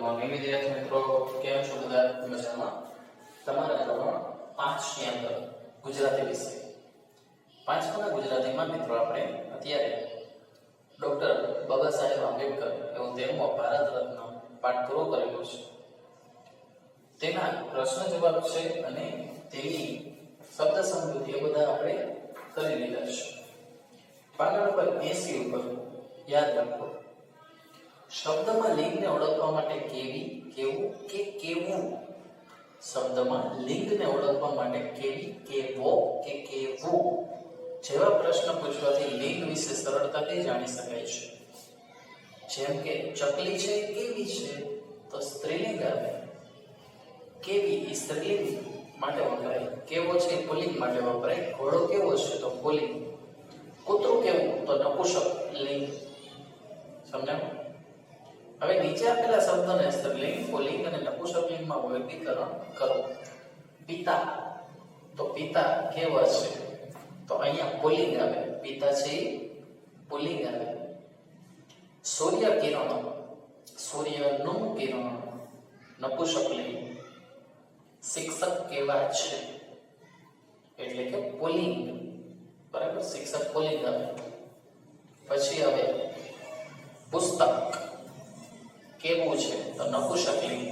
Morning વિદ્યાર્થી મિત્રો, કેમ છો બધા? મજામાં? તમારા ધોરણ 5 ની અંદર ગુજરાતી વિષય 5 ગુજરાતીમાં મિત્રો આપણે અત્યારે ડોક્ટર બાબા સાહેબ આંબેડકર એવો 13મો ભારત રત્ન પાઠ પૂરો કરેલો છે. તેના પ્રશ્ન જવાબ છે અને તેની શબ્દ સમૃદ્ધિ એ બધા આપણે કરી લીધા છે. પાના નંબર 80 ઉપર યાદ રાખો, શબ્દમાં લિંગને ઓળખવા માટે કેવી, કેવું કે કેવું. શબ્દમાં લિંગને ઓળખવા માટે કેવી, કેવો કે કેવું જેવા પ્રશ્ન પૂછવાથી લિંગ વિશે સરળતાથી જાણી શકાય છે. જેમ કે ચકલી છે કેવી છે તો સ્ત્રીલિંગ આવે, કેવી એ સ્ત્રીલિંગ માટે વપરાય, કેવો છે પુલ્લિંગ માટે વપરાય, ઘોડો કેવો છે તો પુલ્લિંગ, કૂતરું કેવું તો નપુંસક લિંગ. સમજાયું? હવે નીચે આપેલા શબ્દને સ્ત્રીલિંગ, પુલ્લિંગ અને નપુંસકલિંગમાં વર્ગીકરણ કરો. પિતા તો પિતા કેવા છે તો અહીંયા પુલ્લિંગ આવે, પિતા છે પુલ્લિંગ આવે. સૂર્ય કિરણ, સૂર્યનું કિરણ નપુંસકલિંગ. શિક્ષક કેવા છે એટલે કે પુલ્લિંગ, બરાબર, શિક્ષક પુલ્લિંગ આવે. પછી આવે પુસ્તક કેવું છે તો નપુંસકલિંગ.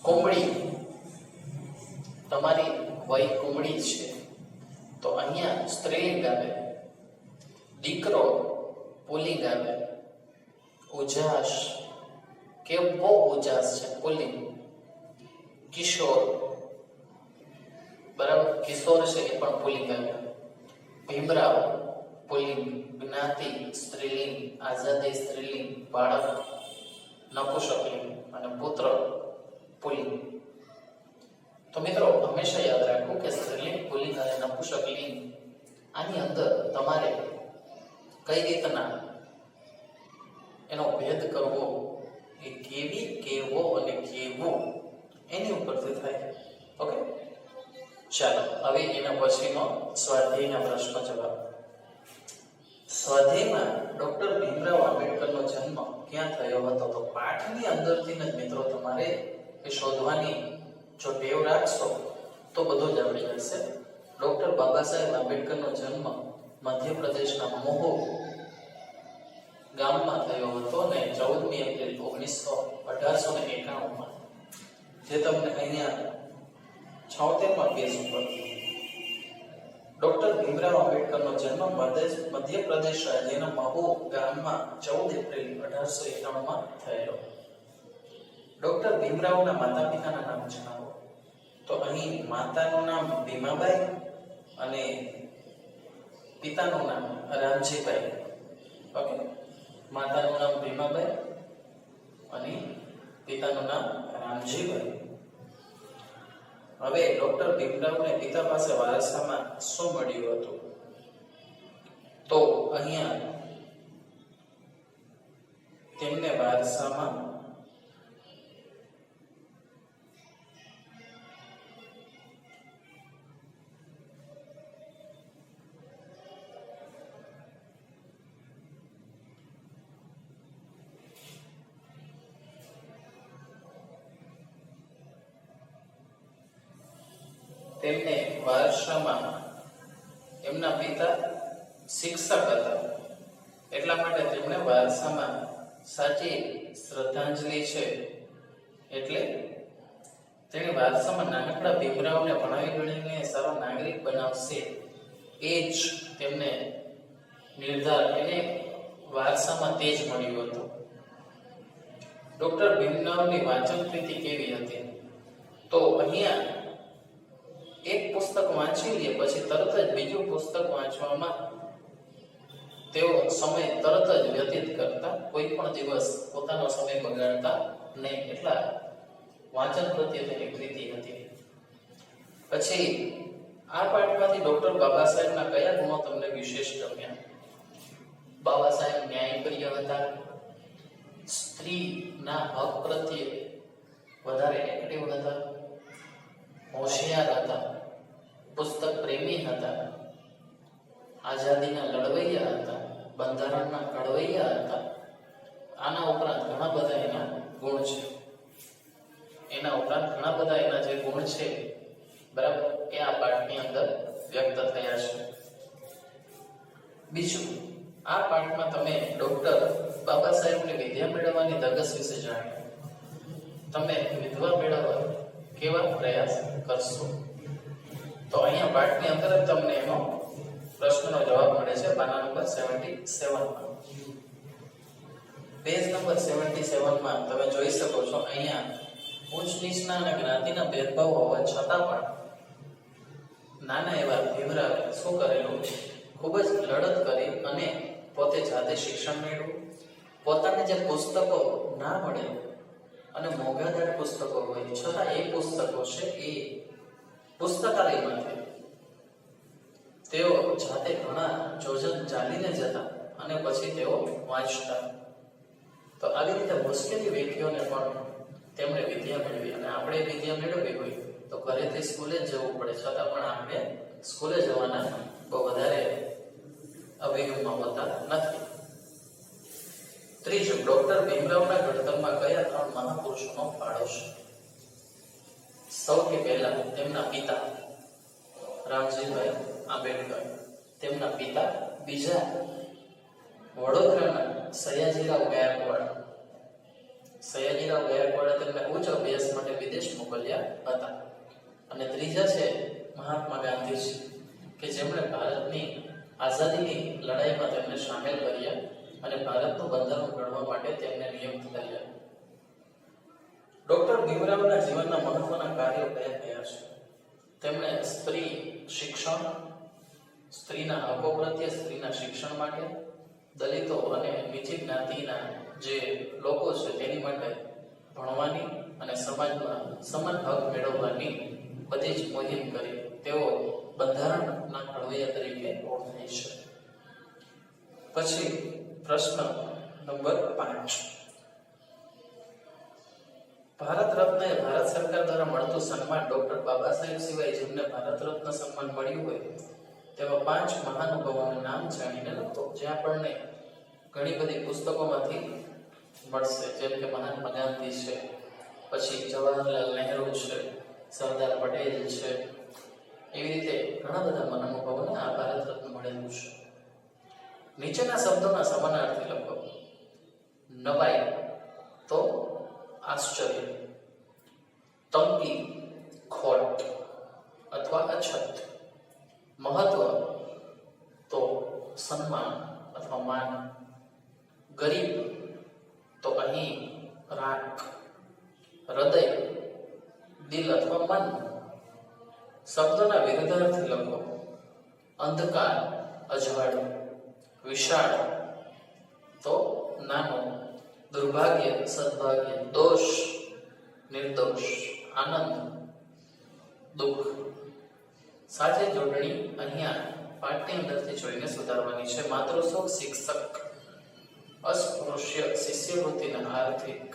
કુમળી, તમારી વય કુમળી છે તો અહીંયા સ્ત્રીલિંગ આવે. દીકરો પુલ્લિંગ આવે. ઉજાસ, કેવો ઉજાસ છે પુલ્લિંગ. કિશોર, બરાબર, કિશોર છે એ પણ પુલ્લિંગ આવે. ભીમરાવ પુલ્લિંગ. જ્ઞાતિ સ્ત્રીલિંગ. આઝાદી સ્ત્રીલિંગ. બાળક નપુંસકલિંગ અને પુત્ર પુલ્લિંગ. તો મિત્રો હંમેશા યાદ રાખવું કે સ્ત્રીલિંગ, પુલ્લિંગ અને નપુંસકલિંગ આની અંદર તમારે કઈ રીતના એનો ભેદ કરવો એ કેવી, કેવો અને કેવું એની ઉપરથી થાય. ઓકે, ચાલો હવે એના પછીનો સ્વાધ્યાયના પ્રશ્ન જવાબ. સ્વાધ્યાયમાં ડોક્ટર ભીમરાવ આંબેડકરનો જન્મ ક્યાં થયો હતો તો પાઠની અંદરથી જ મિત્રો તમારે એ શોધવાની જો ટેવ રાખશો તો બધું જ આવડી જશે. ડોક્ટર બાબા સાહેબ આંબેડકરનો જન્મ મધ્યપ્રદેશના મહુ ગામમાં થયો હતો અને 14મી એપ્રિલ 1891માં, જે તમને અહીંયા 76મા પેજ ઉપર ડોક્ટર ભીમરાવ આંબેડકરનો જન્મ મધ્યપ્રદેશ રાજ્યના મહુ ગામમાં 14 એપ્રિલ 1891માં થયેલો. ડોક્ટર ભીમરાવના માતા પિતાના નામ જણાવો તો અહીં માતાનું નામ ભીમાબાઈ અને પિતાનું નામ રામજીભાઈ. ઓકે, માતાનું નામ ભીમાબાઈ અને પિતાનું નામ રામજીભાઈ. હવે ડોક્ટર ભીમરાવને પિતા પાસે વારસામાં શું મળ્યું હતું તો અહીંયા તેમને વારસામાં એમના પિતા શિક્ષક હતા, એટલા માટે તેમને વારસામાં સાચી શ્રદ્ધાંજલિ છે. એટલે તેણે વારસામાં નાનકડા ભીમરાવને ભણાવી ગણીને સારો નાગરિક બનાવશે એ જ તેમને નિર્ધાર એને વારસામાં તે જ મળ્યું હતું. ડોક્ટર ભીમરાવની વાંચન પ્રીતિ કેવી હતી તો અહીંયા એક પુસ્તક વાંચી લે પછી તરત જ બીજું પુસ્તક વાંચવામાં તેઓ સમય તરત જ વ્યતીત કરતા, કોઈ પણ દિવસ પોતાનો સમય બગાડતા નહીં. એટલા વાંચન પ્રત્યે તેની પ્રીતિ હતી. પછી આ પાઠમાંથી ડોક્ટર બાબા સાહેબના કયા ગુણો તમને વિશેષ ગમ્યા? બાબા સાહેબ ન્યાયપ્રિય હતા, સ્ત્રીના હક પ્રત્યે વધારે એક્ટિવ હતા, હોશિયાર હતા, પુસ્તક પ્રેમી હતા, આઝાદીના લડવૈયા હતા, બંધારણના ઘડવૈયા હતા. આના ઉપરાંત ઘણા બધા એના ગુણો એના ઉપરાંત ઘણા બધા એના જે ગુણ છે બરાબર એ આ પાઠની અંદર વ્યક્ત થયા છે. બીજું, આ પાઠમાં તમે ડોક્ટર બાબા સાહેબની વિદ્યા મેળવવાની ધગસ વિશે જાણ્યું. તમે વિદ્યા મેળવવા કેવા પ્રયાસ કરશો? તો અહીંયા પાઠની અંદર જ તમને એનો પ્રશ્નનો જવાબ મળે છે પાના નંબર 77 માં. પેજ નંબર 77 માં તમે જોઈ શકો છો અહીંયા ઉચ્ચ નીચના અને જ્ઞાતિના ભેદભાવ હોવા છતાં પણ નાના એવા ભીમરાવે શું કરેલું? ખૂબ જ લડત કરી અને પોતે જાતે શિક્ષણ મેળવ્યું. પોતાને જે પુસ્તકો ના મળે અને મોંઘાદાર પુસ્તકો હોય છતાં એ પુસ્તકો છે એ પુસ્તકાલયમાંથી તેઓ જાતે ઘણા જોજન ચાલીને જતા અને પછી તેઓ વાંચતા. તો આવી રીતે મુશ્કેલી વ્યક્તિઓને પણ તેમણે વિદ્યા મેળવી અને આપણે વિદ્યા મેળવવી હોય તો ઘરેથી સ્કૂલે જ જવું પડે છતાં પણ આપણે સ્કૂલે જવાના બહુ વધારે અભિગમમાં હોતા નથી. ત્રીજું, ડોક્ટર ભીમરાવના ઘડતરમાં કયા 3 મહાપુરુષોનો ફાળો છે? સૌથી પહેલા તેમના પિતા રામજીભાઈ આંબેડકર, તેમના પિતા. બીજા, વડોદરાના સયાજીરાવ ગાયકવાડ. સયાજીરાવ ગાયકવાડે તેમને ઉચ્ચ અભ્યાસ માટે વિદેશ મોકલ્યા હતા. અને ત્રીજા છે મહાત્મા ગાંધીજી કે જેમણે ભારતની આઝાદીની લડાઈમાં તેમને સામેલ કર્યા અને ભારતનું બંધારણ ઘડવા માટે તેમને નિયુક્ત કર્યા. ડોક્ટર ભીમરાવના જીવનના મહત્વના કાર્યો કયા કયા છે? તેમણે સ્ત્રી શિક્ષણ, સ્ત્રીના હકો પ્રત્યે, સ્ત્રીના શિક્ષણ માટે, દલિતો અને નીચી જ્ઞાતિના જે લોકો છે તેની માટે ભણવાની અને સમાજમાં સમાન હક મેળવવાની બધી જ મુહિમ કરી. તેઓ બંધારણના ઘડવૈયા તરીકે ઓળખાય છે. પછી પ્રશ્ન નંબર 5. ભારત રત્ન એ ભારત સરકાર દ્વારા મળતું સન્માન ડોક્ટર બાબા સાહેબ સિવાય જેમને ભારત રત્ન સન્માન મળ્યું હોય તેવા 5 મહાનુભાવોના નામ જાણીને લખો, જે આપણને ઘણી બધી પુસ્તકોમાંથી મળશે. જેમ કે મહાત્મા ગાંધી છે, પછી જવાહરલાલ નહેરુ છે, સરદાર પટેલ છે. એવી રીતે ઘણા બધા મહાનુભાવોને આ ભારત રત્ન મળેલું છે. નીચેના શબ્દોના સમાનાર્થી લખો. નવાઈ તો આશ્ચર્ય, તંગી ખોટ અથવા અછત, મહત્વ તો સન્માન અથવા માન, ગરીબ તો અહીં રાખ, હૃદય દિલ અથવા મન. શબ્દોના વિરુદ્ધાર્થી લખો. અંધકાર અજવાળું, વિશાળ તો નાનો, દુર્ભાગ્ય સદભાગ્ય, દોષ નિર્દોષ, આનંદ દુઃખ. સાચી જોડણી અહીંયા પાઠની અંદરથી જોઈને સુધારવાની છે. માતૃસુખ શિક્ષક, અસ્પૃશ્ય શિષ્યવૃત્તિના આર્થિક.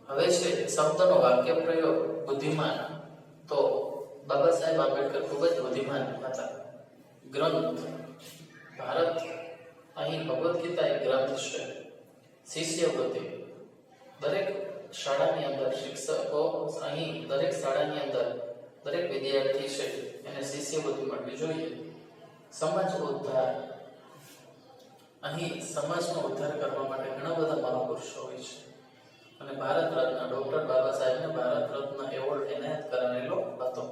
હવે છે શબ્દનો વાક્ય પ્રયોગ. બુદ્ધિમાન તો બાબા સાહેબ આંબેડકર ખૂબ જ બુદ્ધિમાન હતા. ગ્રંથ, ભારત અહીં ભગવદ્ ગીતા એક ગ્રંથ છે. શિષ્યવૃત્તિ, દરેક શાળાની અંદર શિક્ષકો, અહીં દરેક શાળાની અંદર દરેક વિદ્યાર્થી છે એને શિષ્યવૃત્તિ મળવી જોઈએ. સમાજ ઉદ્ધાર, અહીં સમાજનો ઉદ્ધાર કરવા માટે ઘણા બધા મહાપુરુષો હોય છે અને ભારત રત્ન ડોક્ટર બાબા સાહેબને ભારત રત્ન એવોર્ડ એનાયત કરાવેલો હતો.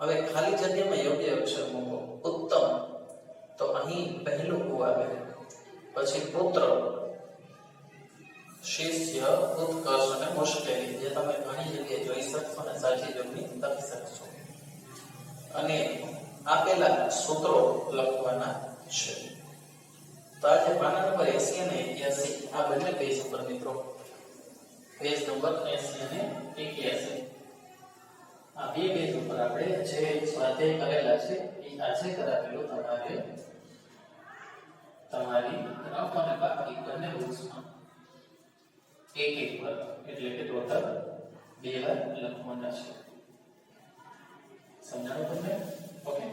હવે ખાલી જગ્યામાં યોગ્ય અક્ષર મૂકો. ઉત્તમ તો અહીં પહેલું ઉ આવે, પછી પુત્ર, શિષ્ય, ઉત્કર્ષ અને મુશ્કેલી, જે તમે ઘણી જગ્યાએ જોઈ શકશો અને સાચી જોડણી લખી શકશો. અને આપેલા સૂત્રો લખવાના છે. તો આજે પાના નંબર 80 અને 81 આ બંને પેજ ઉપર મિત્રો, પેજ નંબર 80 અને 81 આ બે પેજ ઉપર આપણે જે સ્વાધ્યાય કરેલા છે એ આજે કરાવેલું તમારી રફ અને બાકી બંને બુક્સમાં એક પર, એટલે કે ટોટલ 2 વાર લખવાના છે. સમજાણું તમને? ઓકે,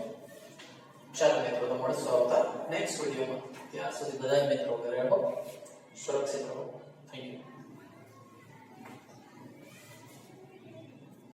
ચાલો મિત્રો, તો મળશું આવતા નેક્સ્ટ વિડીયોમાં. ત્યાં સુધી બધા મિત્રો ઘરે રહો, સુરક્ષિત રહો.